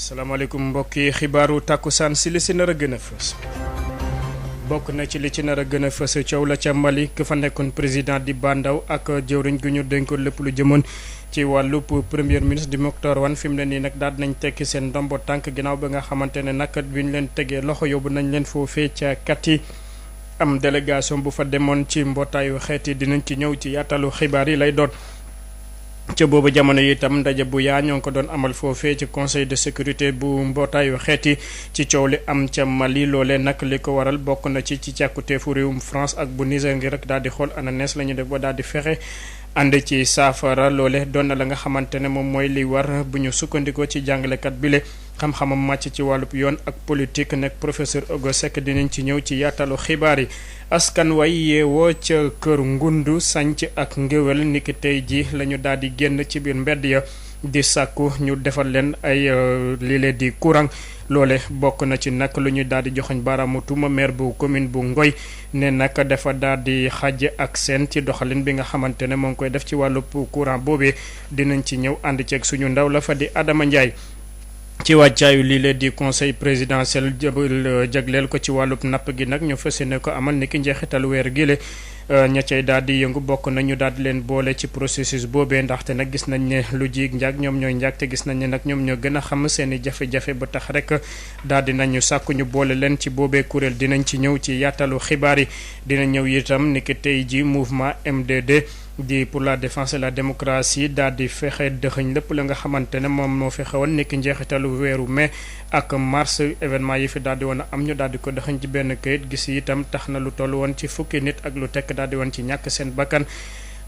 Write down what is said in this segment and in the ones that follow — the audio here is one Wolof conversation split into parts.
salaamaaleykum mbokk yi xibaaru tàkkusaan si li si nar a gën a fës bokk na ci li ci nar a gën a fës coow la ca Mali ku fa nekkoon président di Bandaw ak jëwriñ gu ñu dénkoon lépp lu jëmoon ci wàllub premier ministre di Moctar Wane fi mu ne nii nag daal nañ tekki seen ndombo tànk ginnaaw ba nga xamante ne nag bi ñu leen tegee loxo yóbbu nañ leen foofee ca Kati am délégation bu fa demoon ci mbootaayu xeet yi dinañ ci ñëw ci yaatalu xibaar yi lay doon. ca boobu jamono yi itam ndaje bu yaa ñoo ngi ko doon amal foofee ci conseil de sécurité bu mbootaayu xeet yi ci coow li am ca Mali loolee nag li ko waral bokk na ci càkkuteefu réewum France ak bu Niger ngi rek daal di xool ana nees la ñu def ba daal di fexe ànd ci saafara loole doon na la nga xamante ne moom mooy li war bu ñu sukkandikoo ci jàngalekat bile xam-xamam màcc ci wàllub yoon ak politique nekk professeur Ogo Seck dinañ ci ñëw ci yaatalu xibaar yi. askan way yeewoo ca kër ngundu sanc ak ngéwél niki tey ji la ñu daal di génn ci biir mbedd ya di sàkku ñu defal leen ay lile di courant loole bokk na ci nag lu ñuy daal di joxoñ baaraamu tuuma maire bu commune bu Ngoy ne nag dafa daal di xàjj ak seen ci doxalin bi nga xamante ne moo ngi koy def ci wàllu courant boobee dinañ ci ñëw ànd ceeg suñu ndaw la fa di Adama Ndiaye. ci wàccaayu lii lee di conseil présidentiel jagleel ko ci wàllub napp gi nag ñu fas yéene ko amal niki njeexital weer gile ña cay daal di yëngu bokk nañu daal di leen boole ci processus boobee ndaxte nag gis nañ ne lu jiig njaag ñoom ñooy njaag te gis nañ ne nag ñoom ñoo gën a xam seen i jafe-jafe ba tax rek daal di nañu sàkku ñu boole leen ci boobee kuréel dinañ ci ñëw ci yaatalu xibaar yi dina ñëw itam niki tey ji mouvement MDD di pour la défense et la démocratie daal di fexe dëxëñ lépp la nga xamante ne moom moo fexe woon nekk njeexitalu weeru mai ak mars événement yi fi daal di woon am ñu daal di ko dëxëñ ci benn kayit gis itam tax na lu toll woon ci fukki nit ak lu tekk daal di woon ci ñàkk seen bakkan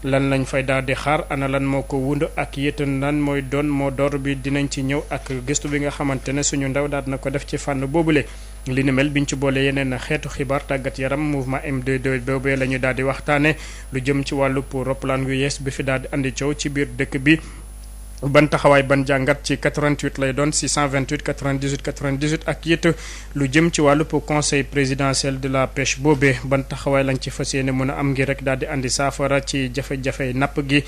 lan lañ fay daal di xaar ana lan moo ko wund ak yétan lan mooy doon moo door bi dinañ ci ñëw ak gëstu bi nga xamante ne suñu ndaw daal na ko def ci fànn boobule li ni mel biñ ci boole yeneen xeetu xibaar tàggat yaram mouvement M22 boobee la ñu daal di waxtaane lu jëm ci wàllu pour roplaan gu yees bi fi daal di andi coow ci biir dëkk bi ban taxawaay ban jàngat ci 88 lay doon 628 98 98 ak it lu jëm ci wàllu pour conseil présidentiel de la pêche boobee ban taxawaay lañ ci fas yéene mën a am ngir rek daal di andi saafara ci jafe-jafe napp gi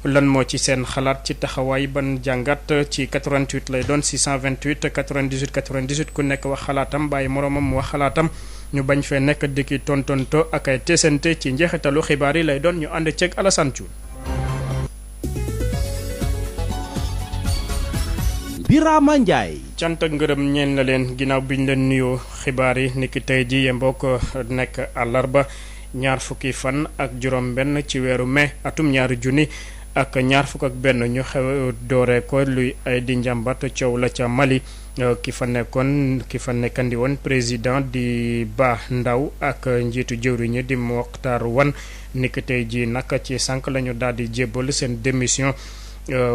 lan moo ci seen xalaat ci taxawaay ban jàngat ci 88 lay doon 628 98 98 ku nekk wax xalaatam bàyyi moroomam mu wax xalaatam ñu bañ fee nekk dikki tontonto ak ay teesante ci njeexitalu xibaar yi lay doon ñu ànd ceeg Alassane Thioune. Birama Ndiaye. cant ak ngërëm ñeen na leen ginnaaw bi ñu leen nuyoo xibaar yi niki tey ji yemboo ko nekk àllarba ñaar fukki fan ak juróom benn ci weeru mai atum ñaari junni ak ñaar fukk ak benn ñu xew dooree ko luy ay di njàmbat coow la ca Mali ki fa nekkandi woon président di Ba Ndaw ak njiitu jëwriñi di Moctar Wane niki tey ji nag ci sànq la ñu daal di jébbal seen démission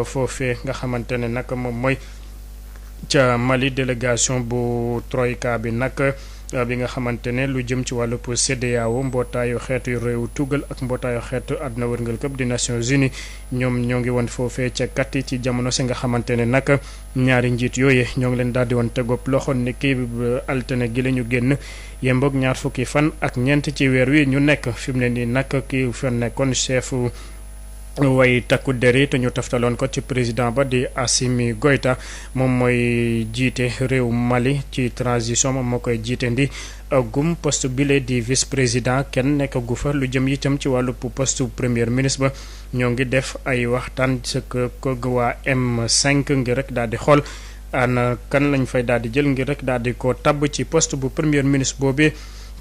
foofee nga xamante ne nag moom mooy ca Mali délégation bu Troïka bi nag bi nga xamante ne lu jëm ci wàllu CEDEAO mbootaayu xeetu réew tugal ak mbootaayu xeetu àdduna wërngal këpp di Nations Unies ñoom ñoo ngi woon foofee ca Kati ci jamono si nga xamante ne nag ñaari njiit yooyu ñoo ngi leen daal di woon tegoop loxo ni kii altine gi la ñu génn yemboog ñaar fukki fan ak ñeent ci weer wi ñu nekk fi mu ne nii nag kii fa nekkoon chef way takku der yi te ñu taftaloon ko ci président ba di Assimi Goïta moom mooy jiite réew Mali ci transition moom moo koy jiite ndi gum poste bile di vice président kenn nekk gu fa lu jëm itam ci wàllu poste premier ministre ba ñoo ngi def ay waxtaan ce que waa M5 ngir rek daal di xool ana kan lañ fay daal di jël ngir rek daal di ko tabb ci poste bu premier ministre boobee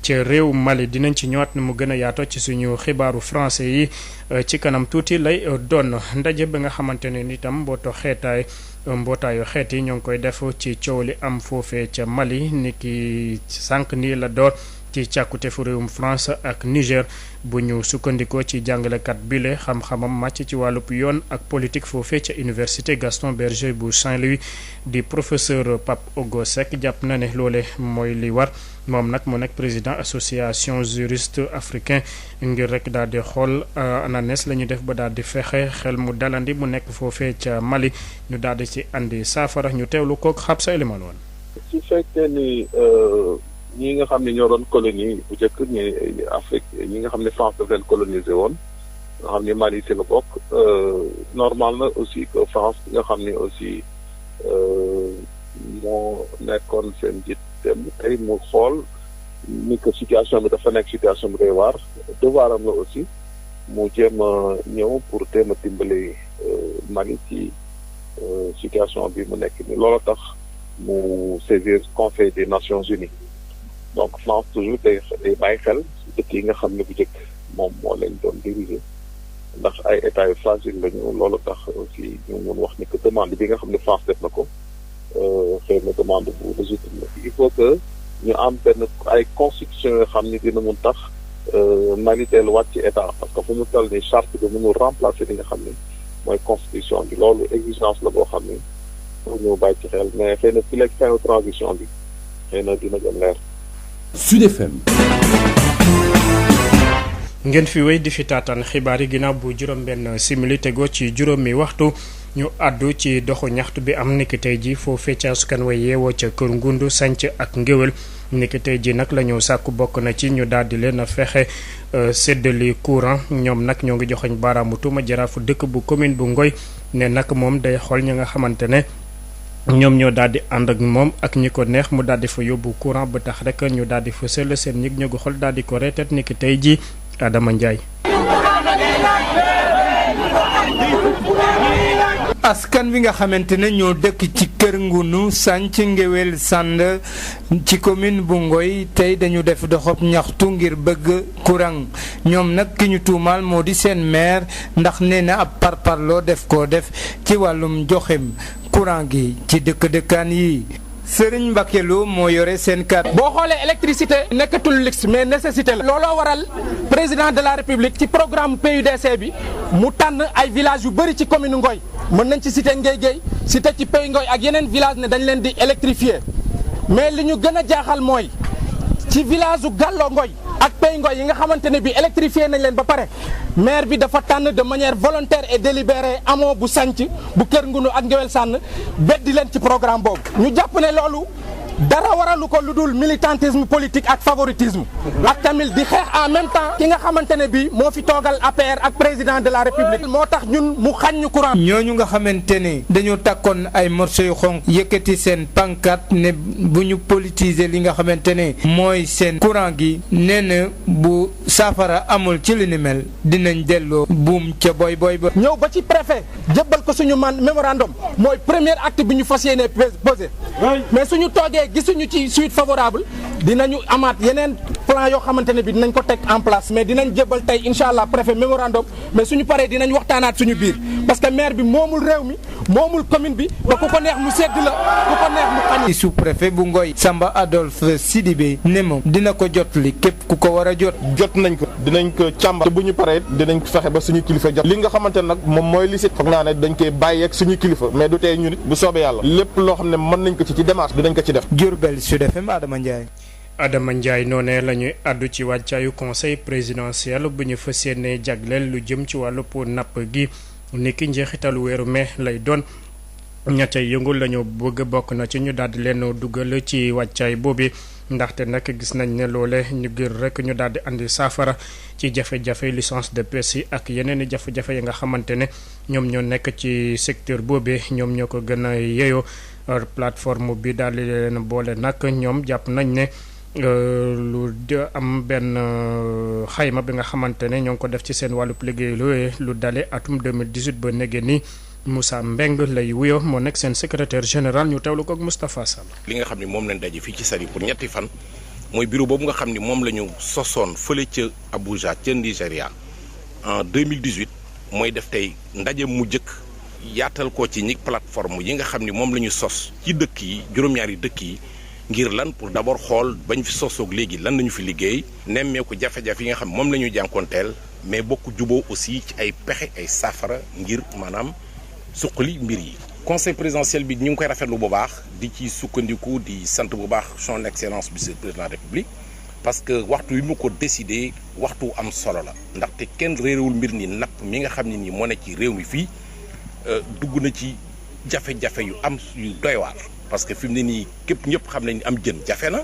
ci réew Mali dinañ ci ñëwaat ni mu gën a yaatoo ci suñu xibaaru français yi ci kanam tuuti lay doon ndaje bi nga xamante ne itam mbootaayu xeet yi ñoo ngi koy def ci coow li am foofee ca Mali ni ki sànq nii la door ci càkkute fu réewum France ak Niger bu ñu sukkandikoo ci jàngalekat bile xam-xamam màcc ci wàllub yoon ak politique foofee ca université Gaston Berger bu Saint-Louis di professeur Pape Ogo Seck jàpp na ne loole mooy li war moom nag mu nekk président association juriste africain ngir rek daal di xool ananes la ñu def ba daal di fexe xel mu dalandi mu nekk foofee ca Mali ñu daal di ci andi saafara ñu teewlu kook xab sa élément woon. su fekkee ni ñi nga xam ne ñoo doon colonie bu njëkk ñi Afrique ñi nga xam ne France daf leen colonisé woon nga xam ne Mali ci la bokk normal na aussi que France nga xam ne aussi nekkoon seen njiit dem tey mu xool ni que situation bi dafa nekk situation bi doy waar devoir am la aussi mu jéem a ñëw pour jéem a dimbali Mali ci situation bi mu nekk ni loolu tax mu saisir Conseil des Nations Unies donc France toujours day bàyyi xel dëkk yi nga xam ne bu njëkk moom moo leen doon diriger ndax ay états yu fragile lañu loolu tax aussi ñu mun wax ni que demande bi nga xam ne France def na ko xëy na demande bu légitime il faut que ñu am benn ay constitution yoo xam ni dina mun tax Mali delluwaat ci état parce que fu mu toll nii charte bi mënul remplacer li nga xam ni mooy constitution bi loolu exigence la boo xam ni pour ñu bàyyi ci xel mais xëy na fi léegi fin transition bi xëy na dina gën leer. Sud FM. ngeen fi wéy di fi taataan xibaar yi ginnaaw bu juróom-benn simili tegoo ci juróomi waxtu ñu àddu ci doxu ñaxtu bi am niki tey ji foofee ca askan wa yeewoo ca Kër Ngundu Sanc ak Ngéwél niki tey ji nag la ñu sàkku bokk na ci ñu daal di leen a fexe séddali courant ñoom nag ñoo ngi joxoñ baaraamu tuuma jaraafu dëkk bu commune bu Ngoy ne nag moom day xool ñi nga xamante ne ñoom ñoo daal di ànd ak moom ak ñi ko neex mu daal di fa yóbbu courant ba tax rek ñu daal di fësal seen ñig ñugu xol daal di ko reetet niki tey ji Adama Ndiaye. askan wi nga xamante ne ñoo dëkk ci Kër Ngunu Sanc Ngéwél Sand ci commune bu Ngoy tey dañu def doxob ñaxtu ngir bëgg courant ñoom nag ki ñu tuumaal moo di seen maire ndax nee na ab parparloo def koo def ci wàllum joxem courant gi ci dëkk-dëkkaan yi. Sëriñ Mbacke Lo moo yore seen kàddu. boo xoolee électricité nekkatul luxe mais nécessité la. looloo waral président de la république ci programme PUDC bi mu tànn ay villages yu bëri ci commune Ngoy mën nañ ci cité Ngay Gueye cité ci Pays Ngoy ak yeneen village ne dañ leen di électrifier mais li ñu gën a jaaxal mooy ci village u Gallo Ngoy ak Pays Ngoy yi nga xamante ne bi électrifié nañ leen ba pare maire bi dafa tànn de manière volontaire et délibérée amoo bu Sanc bu Kër Ngunu ak Ngéwél Sànn beddi leen ci programme boobu ñu jàpp ne loolu dara waralu ko lu dul militantisme politique ak favoritisme ak tamit di xeex en même temps ki nga xamante ne bi moo fi toogal APR ak président de la république moo tax ñun mu xañ ñu courant. ñooñu nga xamante ne dañoo takkoon ay morceau yu xonq yëkkati seen pancarte ne bu ñu politiser li nga xamante ne mooy seen courant gi nee na bu saafara amul ci li ni mel dinañ delloo buum ca boy ba. ñëw ba ci préfet jébbal ko suñu mémorandum mooy premier acte bi ñu fas yéene posé mais suñu toogee gisuñu ci suite favorable dinañu amaat yeneen plan yoo xamante ne bi dinañ ko teg en place mais dinañ jébbal tey incha allah préfet mémorandum mais suñu paree dinañ waxtaanaat suñu biir parce que maire bi moomul réew mi moomul commune bi ba ku ko neex mu sedd la ku ko neex mu xañ. sous préfet bu Ngoy Samba Adolphe Sidibé ne moom dina ko jotli képp ku ko war a jot. jot nañ ko dinañ ko càmbar te bu ñu paree dinañ fexe ba suñu kilifa jot li nga xamante ne nag moom mooy li si foog naa ne dañ koy bàyyi ak suñu kilifa mais du tey ñu nit bu soobee yàlla lépp loo xam ne mën nañ ko ci démarche dinañ ko ci def. Diourbel Sud FM Adama Ndiaye. Adama Ndiaye noonee la ñuy àddu ci wàccaayu conseil présidentiel bu ñu fas yéenee jagleel lu jëm ci wàllu pour napp gi niki njeexitalu weeru mai lay doon ña ca yëngul la ñu bëgg bokk na ci ñu daal di leen dugal ci wàccaay boobu ndaxte nag gis nañ ne loole ñu gër rek ñu daal di andi saafara ci jafe-jafe licence de pêche yi ak yeneen i jafe-jafe yi nga xamante ne ñoom ñoo nekk ci secteur boobee ñoom ñoo ko gën a yeyoo plateforme bi daal di leen boole nag ñoom jàpp nañ ne lu am benn xayma bi nga xamante ne ñoo ngi ko def ci seen wàllub liggéey lu dale atum 2018 ba nege ni Moussa Mbeng lay wuyoo moo nekk seen secrétaire général ñu teewlu ko ak Moustapha Sall. li nga xam ne moom lañ daje fii ci Saly pour ñetti fan mooy bureau boobu nga xam ne moom la ñu sosoon fële ca Abuja ca Nigéria en 2018 mooy def tey ndaje mu njëkk yaatal ko ci ñi plateforme yi nga xam ne moom la ñu sos ci dëkk yi juróom-ñaari dëkk yi ngir lan pour d'abord xool bañ fi sosoog léegi lan lañu fi liggéey nemmeeku jafe-jafe yi nga xam ne moom la ñu jànkoonteel mais bokk juboo aussi ci ay pexe ay saafara ngir maanaam suqali mbir yi. conseil présidentiel bi ñu ngi koy rafetlu bu baax di ci sukkandiku di sant bu baax son excellence monsieur le président de la république parce que waxtu wi mu ko décidé waxtu am solo la ndaxte kenn réerewul mbir ni napp mi nga xam ne nii moo ne ci réew mi fii dugg na ci jafe-jafe yu am yu doy waar parce que fi mu ne nii képp ñëpp xam nañ ni am jën jafe na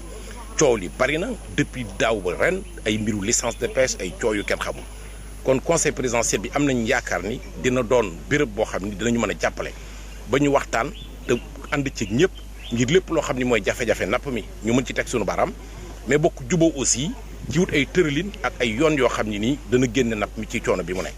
coow li bari na depuis daaw ba ren ay mbiru licence de pêche ay coow yu kenn xamul kon conseil présidentiel bi am nañ yaakaar ni dina doon béréb boo xam ni dinañu mën a jàppale ba ñu waxtaan te ànd ci ñëpp ngir lépp loo xam ni mooy jafe-jafe napp mi ñu mën ci teg suñu baram mais bokk juboo aussi ci wut ay tëralin ak ay yoon yoo xam ni nii dana génne napp mi ci coono bi mu ne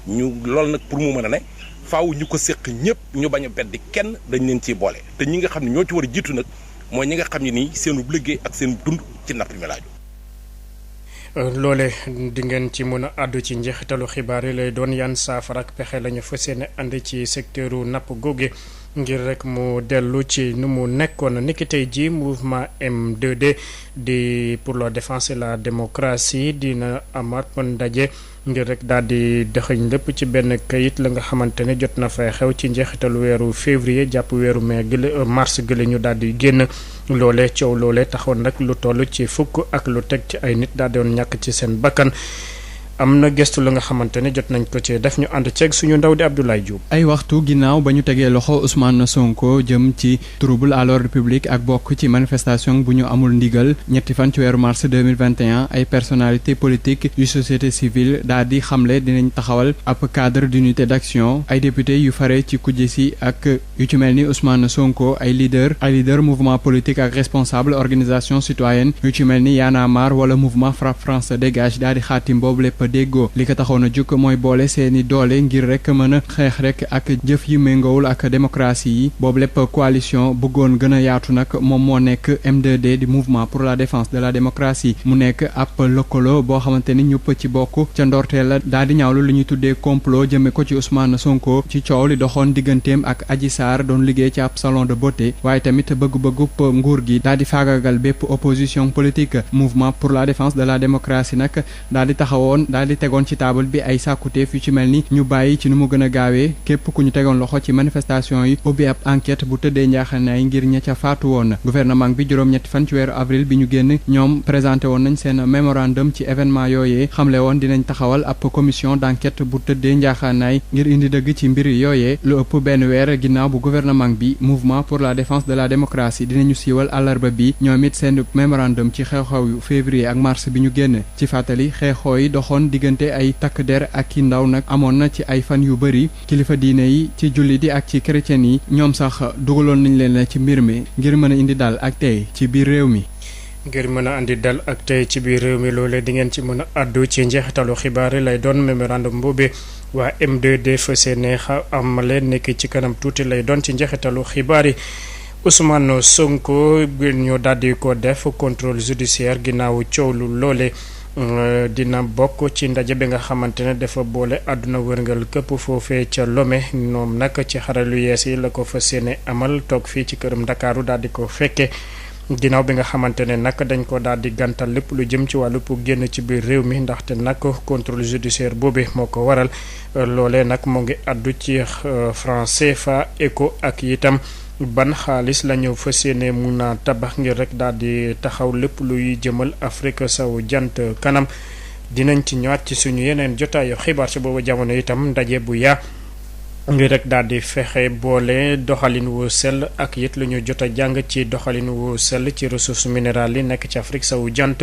ñu loolu nag pour mu mën a ne faaw ñu ko séq ñëpp ñu bañ a beddi kenn dañ leen ciy boole te ñi nga xam ne ñoo ci war a jiitu nag mooy ñi nga xam ne nii seenu liggéey ak seen dund ci napp mi laaju loole di ngeen ci mën a àddu ci njeexitalu xibaar yi lay doon yan saafara ak pexe la ñu fas yéene ànd ci secteuru napp googe ngir rek mu dellu ci nu mu nekkoon niki tey ji mouvement M2D di pour la défense et la démocratie dina amaat ndaje ngir rek daal di dëxëñ lépp ci benn kayit la nga xamante ne jot na fay xew ci njeexitalu weeru février jàpp weeru mai gële mars gële ñu daal di génn loole coow loole taxoon nag lu toll ci fukk ak lu teg ci ay nit daal di woon ñàkk ci seen bakkan am na gestu la nga xamante ne jot nañ ko ci def ñu ànd ceeg suñu ndaw di Abdoulaye Diop. ay waxtu ginnaaw ba ñu tegee loxo Ousmane Sonko jëm ci trouble à l'ordre public ak bokk ci manifestation bu ñu amul ndigal ñetti fan ci weeru mars 2021 ay personnalité politique yu société civile daal di xamle dinañ taxawal ab cadre d'unité d'action ay député yu fare ci kujje si ak yu ci mel ni Ousmane Sonko ay leader mouvement politique ak responsable organisation citoyenne yu ci mel ni Y'en a marre wala mouvement Frapp France dégage daal di xaatim boobu lépp déggoo li ko taxoon a jukk mooy boole seeni doole ngir rek mën a xeex rek ak jëf yi méngoowul ak démocratie yi boobu lépp coalition bëggoon gën a yaatu nag moom moo nekk M2D di mouvement pour la défense de la démocratie mu nekk ab lëkkaloo boo xamante ni ñëpp ci bokk ca ndorteel la daal di ñaawlu lu ñuy tuddee complot jëme ko ci Ousmane Sonko ci coow li doxoon digganteem ak Adji Sarr doon liggéey ci ab salon de beauté waaye tamit bëgg-bëggub nguur gi daal di faagagal bépp opposition politique mouvement pour la défense de la démocratie nag daal di taxawoon daal di tegoon ci taabal bi ay sàkkuteef yu ci mel ni ñu bàyyi ci nu mu gën a gaawee képp ku ñu tegoon loxo ci manifestation yi ubbi ab enquête bu tëddee njaaxanaay ngir ña ca faatu woon gouvernement bi juróom-ñetti fan ci weeru avril bi ñu génn ñoom présenté woon nañ seen mémorandum ci événement yooyee xamle woon dinañ taxawal ab commission d'enquête bu tëddee njaaxanaay ngir indi dëgg ci mbir yooyee lu ëpp benn weer ginnaaw bu gouvernement bi mouvement pour la défense de la démocratie dinañu siiwal àllarba bi ñoom it seen mémorandum ci xew-xew yu février ak mars bi ñu génn ci fàttali xeexoo yi doxoon diggante ay takk der ak ki ndaw nag amoon na ci ay fan yu bëri kilifa diine yi ci jullit yi ak ci chrétien yi ñoom sax dugaloon nañ leen ci mbir mi ngir mën a indi dal ak tey ci biir réew mi. ngir mën a andi dal ak tey ci biir réew mi loolee di ngeen ci mën a àddu ci njeexitalu xibaar yi lay doon mémorandum boobu waa M2D fas yéene amale nekk ci kanam tuuti lay doon ci njeexitalu xibaar yi. Ousmane Sonko ñu daal di ko def contrôle judiciaire ginnaaw coow lu loole dina bokk ci ndaje bi nga xamante ne dafa boole àdduna wërngal këpp foofee ca Lomé ñoom nag ci xaralu yees yi la ko fas yéene amal toog fii ci këram Ndakaaru daal di ko fekke ginnaaw bi nga xamante ne nag dañ ko daal di gàntal lépp lu jëm ci wàllu pour génn ci biir réew mi ndaxte nag contrôle judiciaire boobu moo ko waral loolee nag mu ngi àddu ci franc CFA ECO ak itam ban xaalis la ñu fas yéene mun a tabax ngir rek daal di taxaw lépp luy jëmal Afrique sowu jant kanam dinañ ci ñëwaat ci suñu yeneen jotaayu xibaar ci boobu jamono itam ndaje bu yaa ngir rek daal di fexe boole doxalin wu sell ak it lu ñu jot a jàng ci doxalin wu sell ci ressources minérales yi nekk ci Afrique sowu jant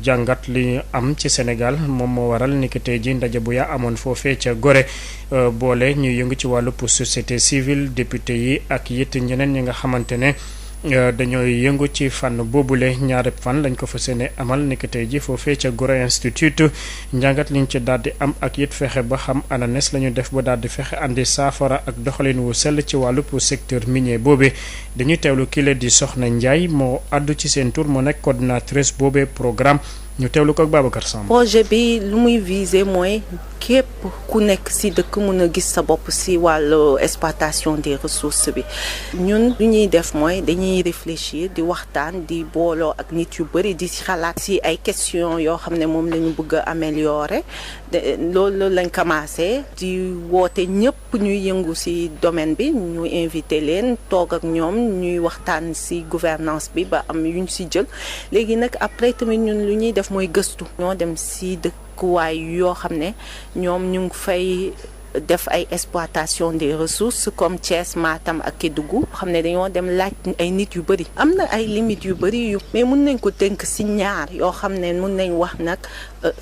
jàngat li am ci Sénégal moom moo waral ni ki tey ji ndaje bu yaa amoon foofee ca Gorée boole ñuy yëngu ci wàllu pour société civile député yi ak it ñeneen ñi nga xamante ne dañooy yëngu ci fànn boobule ñaari fan lañ ko fas yéene amal ni ki tey ji foofee ca Gorée Institute njàngat liñ ci daal di am ak it fexe ba xam ananes la ñu def ba daal di fexe andi saafara ak doxalin wu sell ci wàllu pour secteur minier boobee dañuy teewlu kile di Soxna Ndiaye moo àddu ci seen tur moo nekk coordinatrice boobee programme ñu teewlu ko ak Babacar Samb. projet bi lu muy viser mooy képp ku nekk ci dëkk mën a gis sa bopp ci wàllu exploitation des ressources bi ñun lu ñuy def mooy dañuy réfléchir di waxtaan di booloo ak nit yu bari di xalaat ci ay questions yoo xam ne moom la ñu bëgg a améliorer loolu lañ commencé di woote ñëpp ñuy yëngu ci domaine bi ñu invité leen toog ak ñoom ñuy waxtaan ci gouvernance bi ba am yuñ ci jël léegi nag après tamit ñun lu ñuy def mooy gëstu ñoo dem ci dëkkuwaay yoo xam ne ñoom ñu ngi fay def ay exploitation des ressources comme Thiès Matam ak Kédougou xam ne dañoo dem laaj ay nit yu bëri am na ay limites yu bëri yu mais mun nañ ko tënk ci ñaar yoo xam ne mun nañ wax nag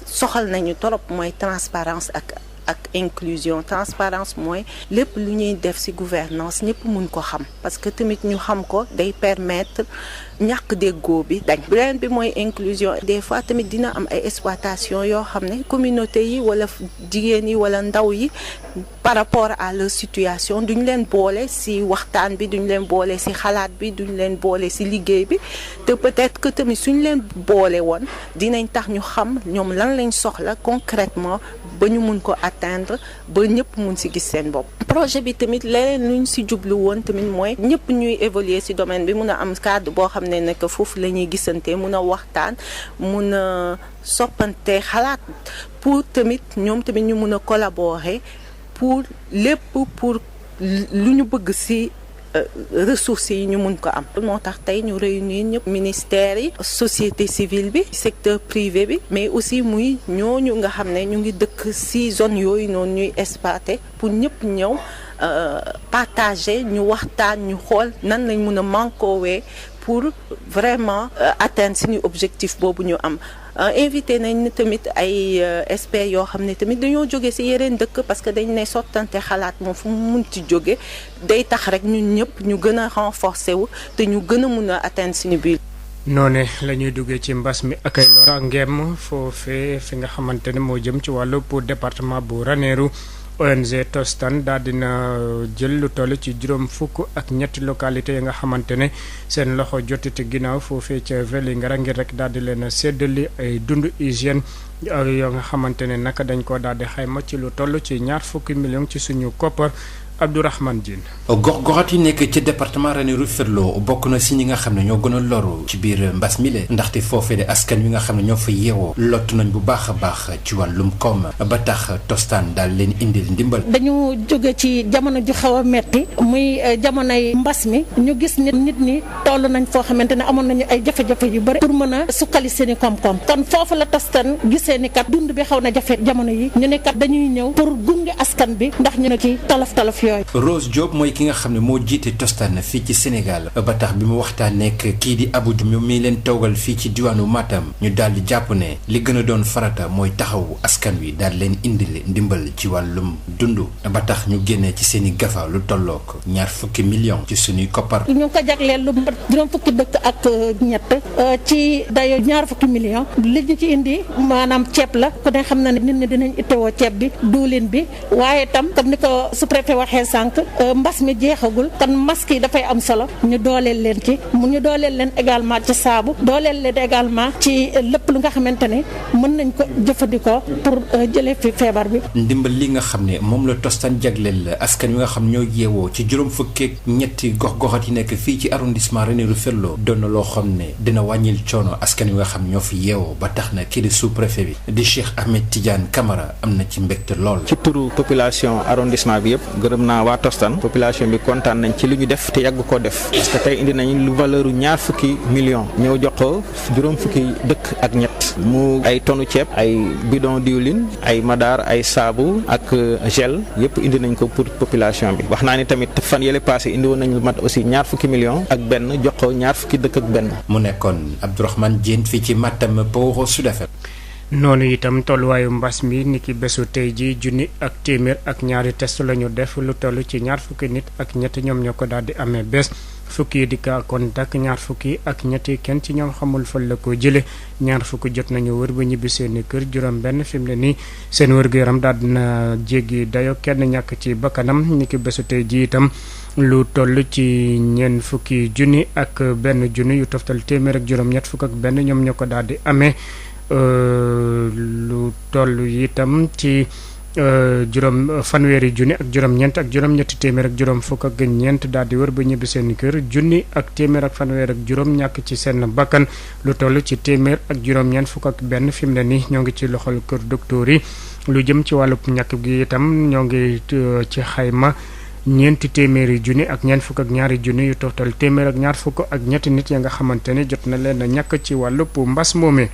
soxal nañu torop mooy transparence ak ak inclusion. Transparence mooy lépp lu ñuy def ci gouvernance ñëpp mun ko xam parce que tamit ñu xam ko day permettre ñàkk déggoo bi dañ. beneen bi mooy inclusion des fois tamit dina am ay exploitation yoo xam ne communauté yi wala jigéen yi wala ndaw yi par rapport à leur situation duñ leen boole ci waxtaan bi duñ leen boole ci xalaat bi duñ leen boole ci liggéey bi te peut-être que tamit suñ leen boole woon dinañ tax ñu xam ñoom lan lañ soxla concrètement ba ñu mun ko atteindre ba ñëpp mun ci gis seen bopp. projet bi tamit leneen luñ ci jublu woon tamit mooy ñëpp ñuy évoluer ci domaine bi mun a am cadre boo xam ne nag foofu la ñuy gisante mun a waxtaan mun a soppante xalaat pour tamit ñoom tamit ñu mun a collaborer pour lépp pour lu ñu bëgg ci ressources yi ñu mun ko am. moo tax tey ñu réunir ñëpp ministères yi société civile bi secteur privé bi mais aussi muy ñooñu nga xam ne ñu ngi dëkk ci zone yooyu noonu ñuy exploiter pour ñëpp ñëw partager ñu waxtaan ñu xool nan lañ mun a mankoowee pour vraiment atteindre suñu objectif boobu ñu am. invité nañ tamit ay experts yoo xam ne tamit dañoo jóge ci yeneen dëkk parce que dañ ne sottante xalaat moom fu mu munti jóge day tax rek ñun ñëpp ñu gën a renforcer wu te ñu gën a mun a atteindre suñu but. noone la ñuy duggee ci mbas mi ak ay lora ngeem foofee fi nga xamante ne moo jëm ci wàllu pour département bu Ranérou ONG Tostan daal dina jël lu toll ci juróom fukk ak ñetti localité yi nga xamante ne seen loxo jotite ginnaaw foofee ca Vélingara ngir rek daal di leen séddali ay dund hygiène yoo nga xamante ne naka dañ ko daal di xayma ci lu toll ci 20 millions ci suñu koppar. Abdourahmane Diène. gox-goxaat yi nekk ci département Ranérou Ferlo bokk na si ñi nga xam ne ñoo gën a loru ci biir mbas mi le ndaxte foofee de askan wi nga xam ne ñoo fa yeewoo lott nañ bu baax a baax ci wàllum koom ba tax Tostan daal leen indil ndimbal. dañu jóge ci jamono ju xaw a metti muy jamonoy mbas mi ñu gis nit ñi toll nañ foo xamante ne amoon nañu ay jafe-jafe yu bëri pour mën a sukkali seen i koom-koom kon foofu la Tostan gisee ni kat dund bi xaw na jafe jamono yi ñu ne kat dañuy ñëw pour gunge askan bi ndax ñu ne ci tolof-tolof Rose Diop mooy ki nga xam ne moo jiite Tostan fii ci Sénégal ba tax bi mu waxtaan nekk kii di Abou Diouf mi leen toogal fii ci diwaanu Matam ñu daal di jàpp ne li gën a doon farata mooy taxawu askan wi daal leen indil ndimbal ci wàllum dund ba tax ñu génnee ci seen i gafa lu tollook 20 millions ci suñuy koppar. ñu ngi ko jagleel lu mat juróom fukki dëkk ak ñett ci dayo 20 millions li ñu ci indi maanaam ceeb la ku ne xam na ne nit ñi dinañ ittewoo ceeb bi diwlin bi waaye tam comme ni ko sous-préfet waxee sànq mbas mi jeexagul kon masque yi dafay am solo ñu dooleel leen ci ñu dooleel leen également ci saabu dooleel leen également ci lépp lu nga xamante ne mën nañ ko jëfandikoo pour jëlee fi feebar bi. ndimbal li nga xam ne moom la Tostan jagleel askan wi nga xam ñoo yeewoo ci juróom fukkeek ñetti gox-goxat yi nekk fii ci arrondissement Ranérou Ferlo doon na loo xam ne dina wàññil coono askan wi nga xam ñoo fi yeewoo ba tax na kii di sous-préfet bi di Cheikh Ahmed Tidiane Camara am na ci mbégte lool. ci turu population arrondissement bi yëpp gërëm naa waa Tostan population bi kontaan nañ ci li ñu def te yàgg ko def parce que tey indi nañ lu valeur 20 millions ñëw jox ko juróom fukki dëkk ak ñett mu ay tonu ceeb ay bidon diwlin ay madaar ay saabu ak gel yëpp indi nañ ko pour population bi wax naa ni tamit fan yële passé indi woon nañ lu mat aussi 20 millions ak benn jox ko 20 dëkk ak benn. mu nekkoon Abdourahmane Diène fii ci Matam pour Sud FM. noonu itam tolluwaayu mbas mi niki bésu tey ji junni ak téeméer ak ñaari test la ñu def lu toll ci 20 nit ak ñett ñoom ñoo ko daal di amee bés fukki yi di cas contact 20 ak ñetti kenn ci ñoom xamul fan la ko jële 20 jot nañu wër ba ñibbi seeni kër juróom benn fi mu ne nii seen wér-gu-yaram daal dina jéggi dayo kenn ñàkk ci bakkanam niki bésu tey ji itam lu toll ci ñeent fukki junni ak benn junni yu toftal téeméer ak juróom-ñett fukk ak benn ñoom ñoo ko daal di amee lu toll itam ci fanweeri junni ak juróom-ñeent ak juróom-ñetti téeméer ak juróom fukk ak ñeent daal di wër ba ñibbi seen kër junni ak téeméer ak fanweer ak juróom ñàkk ci seen bakkan lu toll ci téeméer ak juróom-ñeent fukk ak benn fi mu ne nii ñoo ngi ci loxol kër docteur yi lu jëm ci wàllu ñàkk gi itam ñoo ngi ci xayma ñeenti téeméeri junni ak ñeent fukk ak ñaari junni yu toftal téeméer ak ñaar fukk ak ñetti nit ya nga xamante ne jot na leen a ñàkk ci wàllu mbas moomee.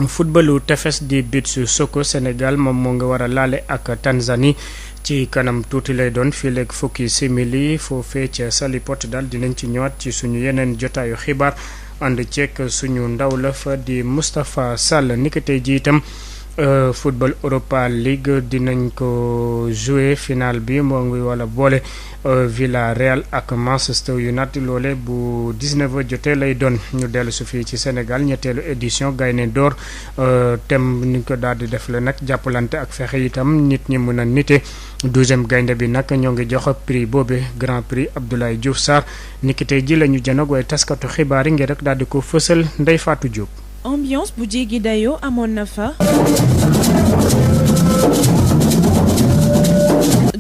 footballu tefes di beach soccer Sénégal moom moo nga war a laale ak Tanzanie ci kanam tuuti lay doon fii léegi fukki simili foofee ca Saly Portudal dinañ ci ñëwaat ci suñu yeneen jotaayu xibaar ànd ceek suñu ndaw la fa di Moustapha Sall niki tey ji itam football Europa League dinañ ko jouer final bi moo ngi wala boole Villarreal ak Manchester United loole bu 19h jotee lay doon ñu dellu su fii ci Sénégal ñetteelu édition Gaïndé d'Or thème ni ko daal di def la nag jàppalante ak fexe itam nit ñi mën a nite 12e gaynde bi nag ñoo ngi jox prix boobe Grand Prix Abdoulaye Diouf Sarr niki tey ji la ñu janoog waaye taskatu xibaar yi ngir rek daal di ko fësal Ndeye Fatou Diop. ambiance bu jéggi dayoo amoon na fa.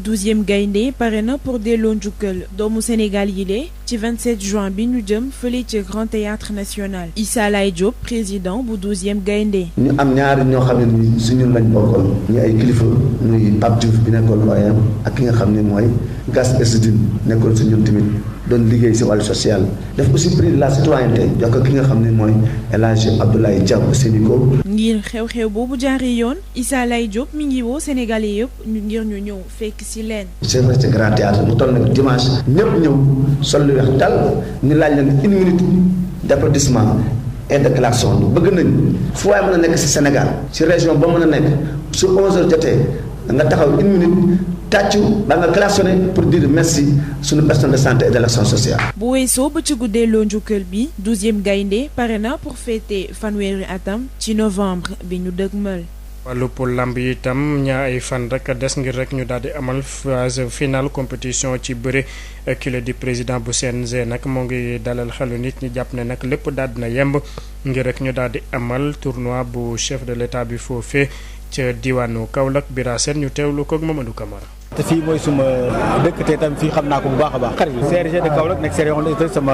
12e gaynde pare na pour delloo njukkal doomu Sénégal yi lee ci 27 juin bi ñu jëm fële ci Grand Théâtre National. Issa Laye Diop président bu 12e gaynde. ñu am ñaari ñoo xam ne ni suñu lañ bokkoon ñu ay kilifa muy Pape Diouf bi nekkoon OM ak ki nga xam ne mooy Gas Essidine nekkoon si ñun tamit doon liggéey si wàllu social def aussi prix de la citoyenneté jox ko ki nga xam ne mooy El Hadj Abdoulaye Diaw Sénico. ngir xew-xew boobu jaaree yoon Issa Laye Diop mi ngi woo Sénégalais yëpp ngir ñu ñëw fekk si leen. c'est vrai c'est Grand Théâtre mu toll nag dimanche ñëpp ñëw sol lu weex dal ñu laaj leen 1 minute d'applaudissement et de klaxon bëgg nañ fu waay mën a nekk si Sénégal si région ba mën a nekk su 11h jotee nga taxaw 1 minute. tàccu ba nga klaxonné pour dire merci suñu personne de santé et de l'action sociale. bu weesoo ba ci guddeeloo njukkal bi 12e gaynde pare na pour fêter fanweeri atam ci novembre bi ñu dëgmal. wàllu pour lamb yi itam ay fan rek des ngir rek ñu daal di amal phase finale compétition ci bëre kilo di président bu CNG nag moo ngi dalal xelu nit ñi jàpp ne nag lépp daal dina yemb ngir rek ñu daal di amal tournoi bu chef de l'état bi foofee ca diwaanu Kaolack Bira Sène ñu teewlu ko ak Mamadou Camara. te fii mooy suma dëkk te tam fii xam naa ko bu baax a baax. xarit CRG de Kaolack nekk CRG sama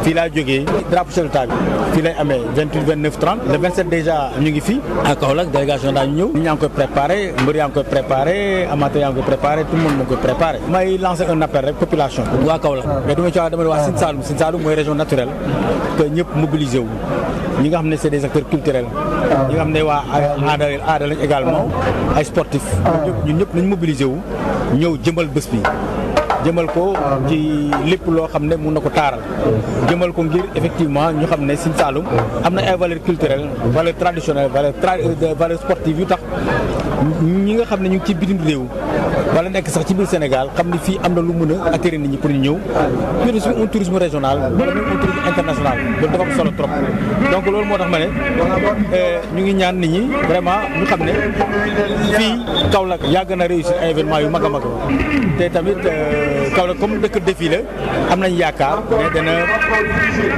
fii laa jógee drapeau chef de l'État bi fii lay amee 28 29 30 le 27 déjà ñu ngi fii à Kaolack délégation daañu ñëw. nit ñaa ngi koy préparé mbër yaa ngi koy préparé amateur yaa ngi koy préparé tout le monde moo koy préparé. may lancer un appel rek population waa Kaolack mais dama ci wax dama wax Sine Saloum mooy région naturelle que ñëpp mobilisé wu ñi nga xam ne c'est des acteurs culturels ñi nga xam ne waa aada lañ également ay sportifs ñun ñëpp nañ mobilisé wu ñëw jëmal bés bi jëmal ko ci lépp loo xam ne mun na ko taaral jëmal ko ngir effectivement ñu xam ne Sine Saloum am na ay valeurs culturelles valeurs traditionnelles valeurs sportives yu tax ñi nga xam ne ñu ngi ci bitim réew wala nekk sax ci biir Sénégal xam ni fii am na lu mën a attirer nit ñi pour ñu ñëw ñu aussi un tourisme régional wala même un tourisme international loolu dafa am solo trop donc loolu moo tax ma ne ñu ngi ñaan nit ñi vraiment ñu xam ne fii Kaolack yàgg na réussir ay événements yu mag a mag te tamit Kaolack comme dëkk défi la am nañ yaakaar ne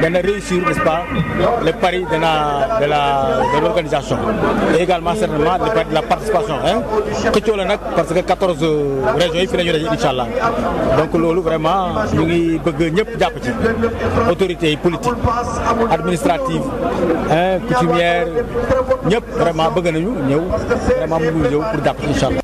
dana réussir n'est-ce pas le pari de l'organisation et également certainement le pari de la participation xëccoo la nag parce que 14 régions yi fi nañu daje incha allah donc loolu vraiment ñu ngi bëgg ñëpp jàpp ci autorités yi politiques administratives coutumières ñëpp vraiment bëgg nañu ñëw vraiment mu ñëw pour jàpp ci incha allah.